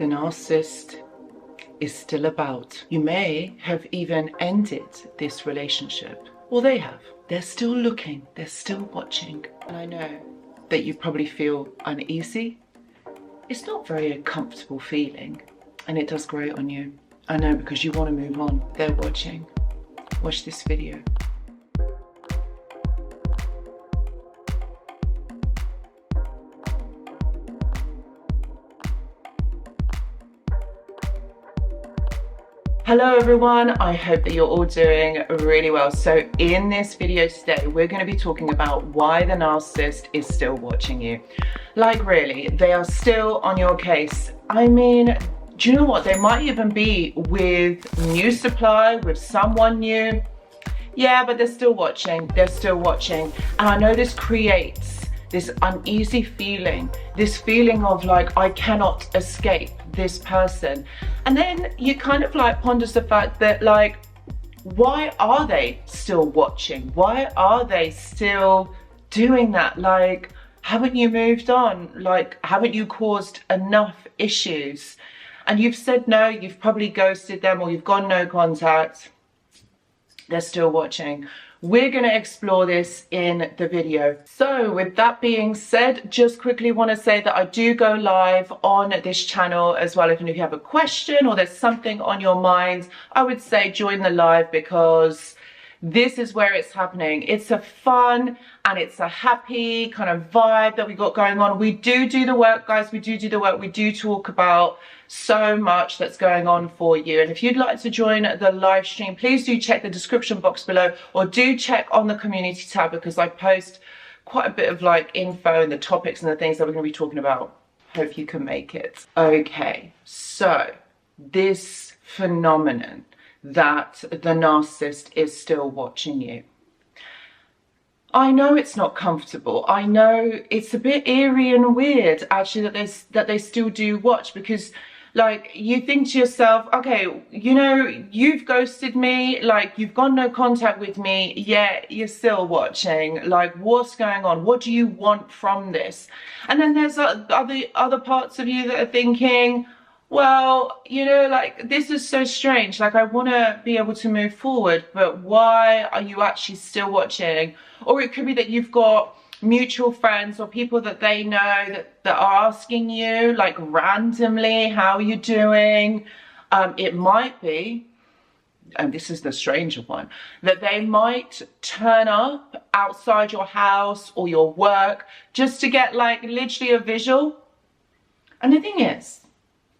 the narcissist is still about. You may have even ended this relationship, or they have. They're still looking, they're still watching. And I know that you probably feel uneasy. It's not very a comfortable feeling, and it does grate on you. I know, because you want to move on. They're watching. Watch this video. Hello everyone, I hope that you're all doing really well. So in this video today, we're going to be talking about why the narcissist is still watching you. Like really, they are still on your case. I mean, do you know what? They might even be with new supply, with someone new. Yeah, but they're still watching, they're still watching. And I know this creates this uneasy feeling, this feeling of like, I cannot escape this person. And then you kind of like ponders the fact that like, why are they still watching? Why are they still doing that? Like, haven't you moved on? Like, haven't you caused enough issues? And you've said no, you've probably ghosted them, or you've gone no contact. They're still watching. We're going to explore this in the video. So with that being said, just quickly want to say that I do go live on this channel as well. If you have a question or there's something on your mind, I would say join the live, because this is where it's happening. It's a fun and it's a happy kind of vibe that we got going on. We do the work, guys. We do the work. We do talk about so much that's going on for you. And if you'd like to join the live stream, please do check the description box below, or do check on the community tab, because I post quite a bit of like info and the topics and the things that we're going to be talking about. Hope you can make it. Okay, so this phenomenon that the narcissist is still watching you. I know it's not comfortable. I know it's a bit eerie and weird actually that they still do watch, because like you think to yourself, okay, you know, you've ghosted me, like you've got no contact with me, yet you're still watching. Like, what's going on? What do you want from this? And then there's other parts of you that are thinking, well, you know, like, this is so strange. Like, I want to be able to move forward, but why are you actually still watching? Or it could be that you've got mutual friends or people that they know that are asking you, like, randomly, how are you doing? It might be, and this is the stranger one, that they might turn up outside your house or your work just to get, like, literally a visual. And the thing is,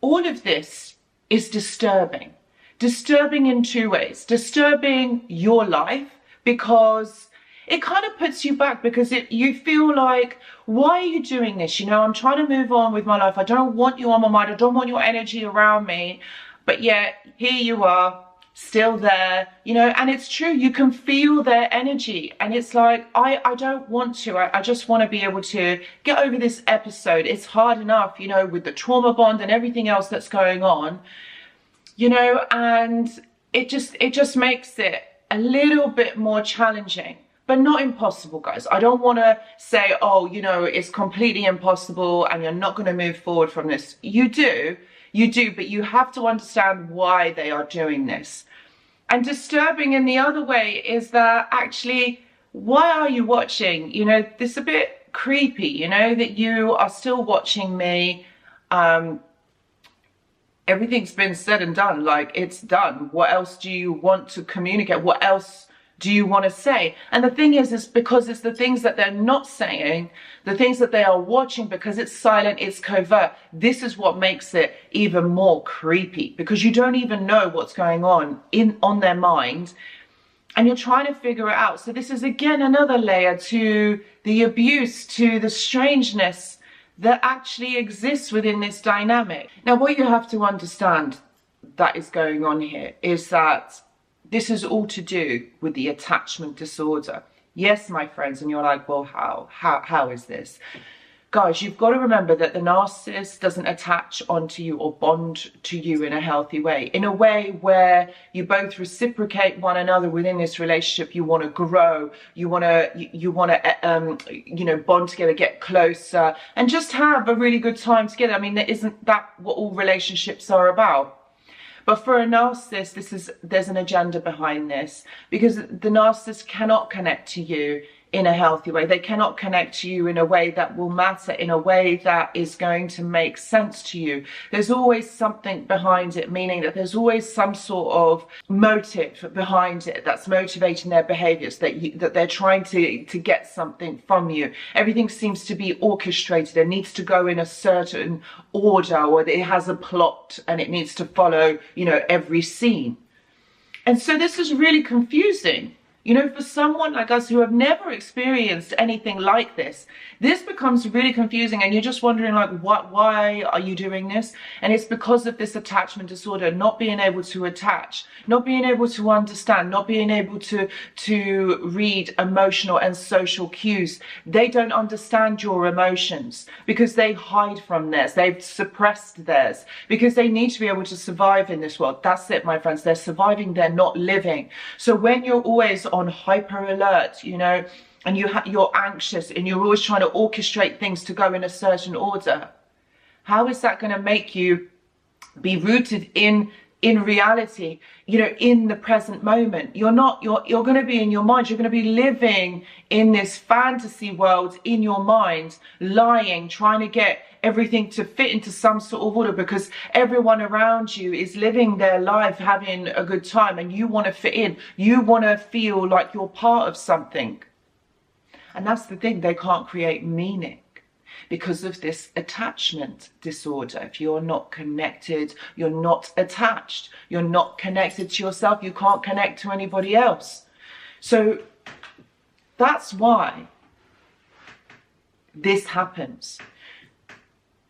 all of this is disturbing. Disturbing in two ways. Disturbing your life, because it kind of puts you back, because you feel like, why are you doing this? You know, I'm trying to move on with my life. I don't want you on my mind. I don't want your energy around me. But yet, here you are, still there, you know, and it's true. You can feel their energy. And it's like, I don't want to. I just want to be able to get over this episode. It's hard enough, you know, with the trauma bond and everything else that's going on, you know, and it just makes it a little bit more challenging. But not impossible, guys. I don't want to say, oh, you know, it's completely impossible and you're not going to move forward from this. You do, but you have to understand why they are doing this. And disturbing in the other way is that actually, why are you watching? You know, this is a bit creepy, you know, that you are still watching me. Everything's been said and done. Like, it's done. What else do you want to communicate? What else do you want to say? And the thing is because it's the things that they're not saying, the things that they are watching, because it's silent, it's covert. This is what makes it even more creepy, because you don't even know what's going on their mind, and you're trying to figure it out. So this is again another layer to the abuse, to the strangeness that actually exists within this dynamic. Now, what you have to understand that is going on here is that this is all to do with the attachment disorder. Yes, my friends, and you're like, well, how is this? guys, you've got to remember that the narcissist doesn't attach onto you or bond to you in a healthy way, in a way where you both reciprocate one another within this relationship. You want to grow, you want to you know, bond together, get closer, and just have a really good time together. I mean, isn't that what all relationships are about? But for a narcissist, there's an agenda behind this, because the narcissist cannot connect to you in a healthy way. They cannot connect to you in a way that will matter, in a way that is going to make sense to you. There's always something behind it, meaning that there's always some sort of motive behind it that's motivating their behaviors, that they're trying to get something from you. Everything seems to be orchestrated and needs to go in a certain order, or it has a plot and it needs to follow, you know, every scene. And so this is really confusing. You know, for someone like us who have never experienced anything like this, this becomes really confusing, and you're just wondering, like, why are you doing this? And it's because of this attachment disorder, not being able to attach, not being able to understand, not being able to read emotional and social cues. They don't understand your emotions because they hide from theirs. They've suppressed theirs because they need to be able to survive in this world. That's it, my friends. They're surviving. They're not living. So when you're always on hyper alert, you know, and you're anxious and you're always trying to orchestrate things to go in a certain order, how is that going to make you be rooted in reality, you know, in the present moment? You're going to be in your mind. You're going to be living in this fantasy world in your mind, lying, trying to get everything to fit into some sort of order, because everyone around you is living their life, having a good time, and you want to fit in. You want to feel like you're part of something. And that's the thing, they can't create meaning because of this attachment disorder. If you're not connected, you're not attached, you're not connected to yourself, you can't connect to anybody else. So that's why this happens.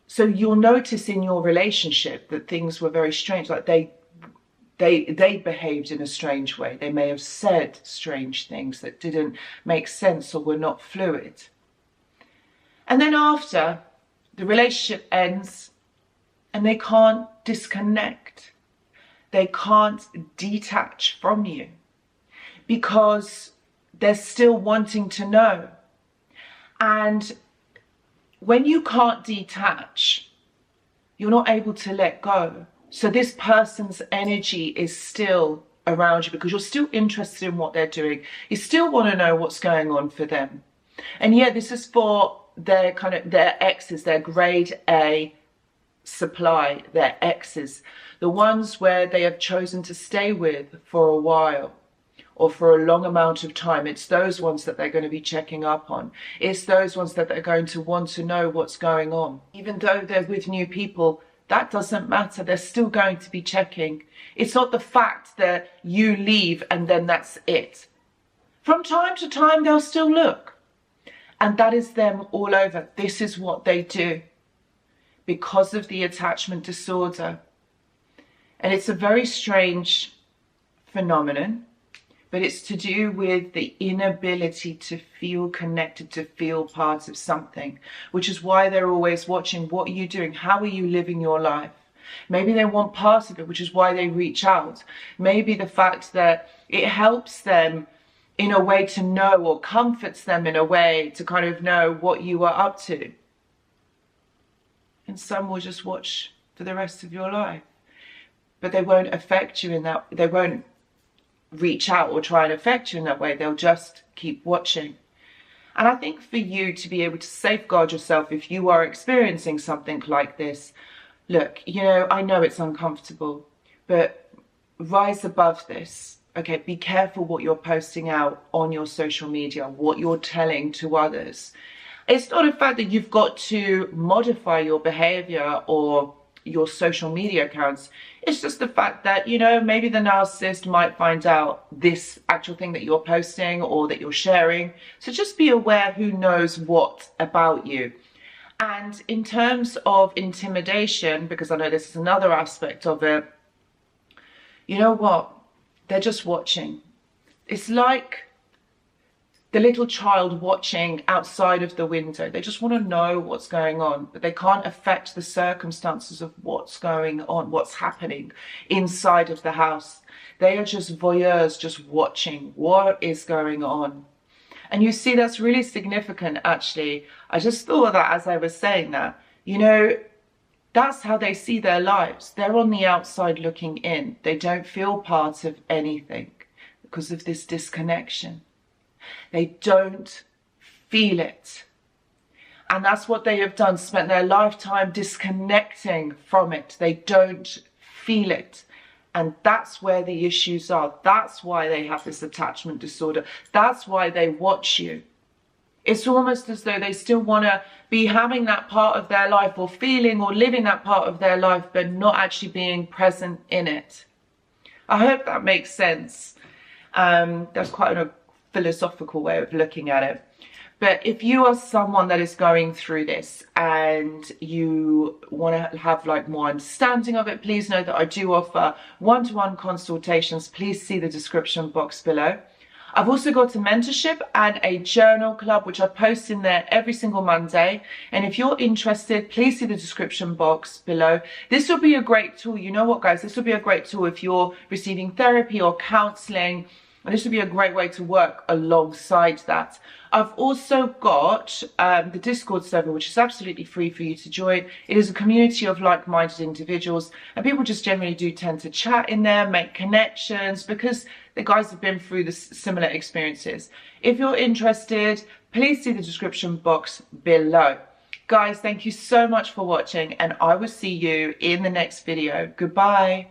So you'll notice in your relationship that things were very strange, like they behaved in a strange way. They may have said strange things that didn't make sense or were not fluid. And then after, the relationship ends and they can't disconnect. They can't detach from you because they're still wanting to know. And when you can't detach, you're not able to let go. So this person's energy is still around you because you're still interested in what they're doing. You still want to know what's going on for them. And yeah, this is for their exes, their grade A supply, their exes, the ones where they have chosen to stay with for a while or for a long amount of time. It's those ones that they're going to be checking up on. It's those ones that they're going to want to know what's going on. Even though they're with new people, that doesn't matter. They're still going to be checking. It's not the fact that you leave and then that's it. From time to time, they'll still look. And that is them all over. This is what they do because of the attachment disorder. And it's a very strange phenomenon, but it's to do with the inability to feel connected, to feel part of something, which is why they're always watching. What are you doing? How are you living your life? Maybe they want part of it, which is why they reach out. Maybe the fact that it helps them in a way to know, or comforts them in a way to kind of know what you are up to. And some will just watch for the rest of your life. But they won't affect you in that, they won't reach out or try and affect you in that way. They'll just keep watching. And I think for you to be able to safeguard yourself if you are experiencing something like this, look, you know, I know it's uncomfortable, but rise above this. Okay, be careful what you're posting out on your social media, what you're telling to others. It's not a fact that you've got to modify your behavior or your social media accounts. It's just the fact that, you know, maybe the narcissist might find out this actual thing that you're posting or that you're sharing. So just be aware who knows what about you. And in terms of intimidation, because I know this is another aspect of it, you know what? They're just watching. It's like the little child watching outside of the window. They just want to know what's going on, but they can't affect the circumstances of what's going on, what's happening inside of the house. They are just voyeurs, just watching what is going on. And you see, that's really significant, actually. I just thought that as I was saying that, you know, that's how they see their lives. They're on the outside looking in. They don't feel part of anything because of this disconnection. They don't feel it. And that's what they have done, spent their lifetime disconnecting from it. They don't feel it. And that's where the issues are. That's why they have this attachment disorder. That's why they watch you. It's almost as though they still want to be having that part of their life, or feeling or living that part of their life, but not actually being present in it. I hope that makes sense. That's quite a philosophical way of looking at it. But if you are someone that is going through this and you want to have like more understanding of it, please know that I do offer one-to-one consultations. Please see the description box below. I've also got a mentorship and a journal club, which I post in there every single Monday. And if you're interested, please see the description box below. This will be a great tool. You know what, guys? This will be a great tool if you're receiving therapy or counseling. And this would be a great way to work alongside that. I've also got the Discord server, which is absolutely free for you to join. It is a community of like-minded individuals, and people just generally do tend to chat in there, make connections, because the guys have been through the similar experiences. If you're interested, please see the description box below. Guys, thank you so much for watching, and I will see you in the next video. Goodbye.